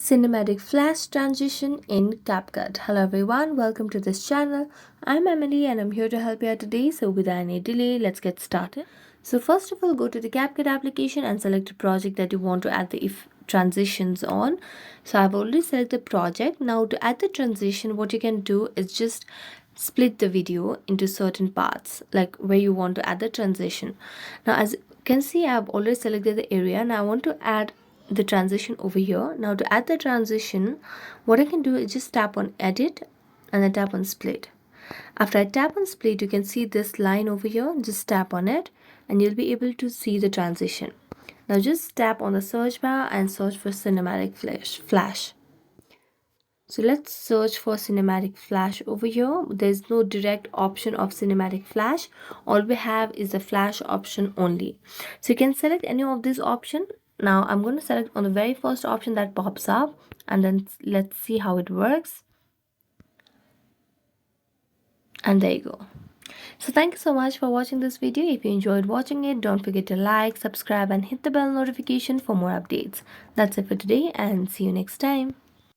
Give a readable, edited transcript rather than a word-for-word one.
Cinematic flash transition in Capcut. Hello everyone, welcome to this channel. I'm Emily and I'm here to help you out today. So without any delay, let's get started. So first of all, go to the Capcut application and select a project that you want to add the if transitions on. So I've already selected the project. Now to add the transition, what you can do is just split the video into certain parts, like where you want to add the transition. Now as you can see, I've already selected the area. Now I want to add the transition over here. Now to add the transition, what I can do is just tap on edit and then tap on split. After I tap on split, you can see this line over here. Just tap on it and you'll be able to see the transition. Now just tap on the search bar and search for cinematic flash. So let's search for cinematic flash over here. There's no direct option of cinematic flash. All we have is the flash option only. So you can select any of this option. Now I'm going to select on the very first option that pops up and then let's see how it works. And there you go. So thank you so much for watching this video. If you enjoyed watching it, don't forget to like, subscribe and hit the bell notification for more updates. That's it for today and see you next time.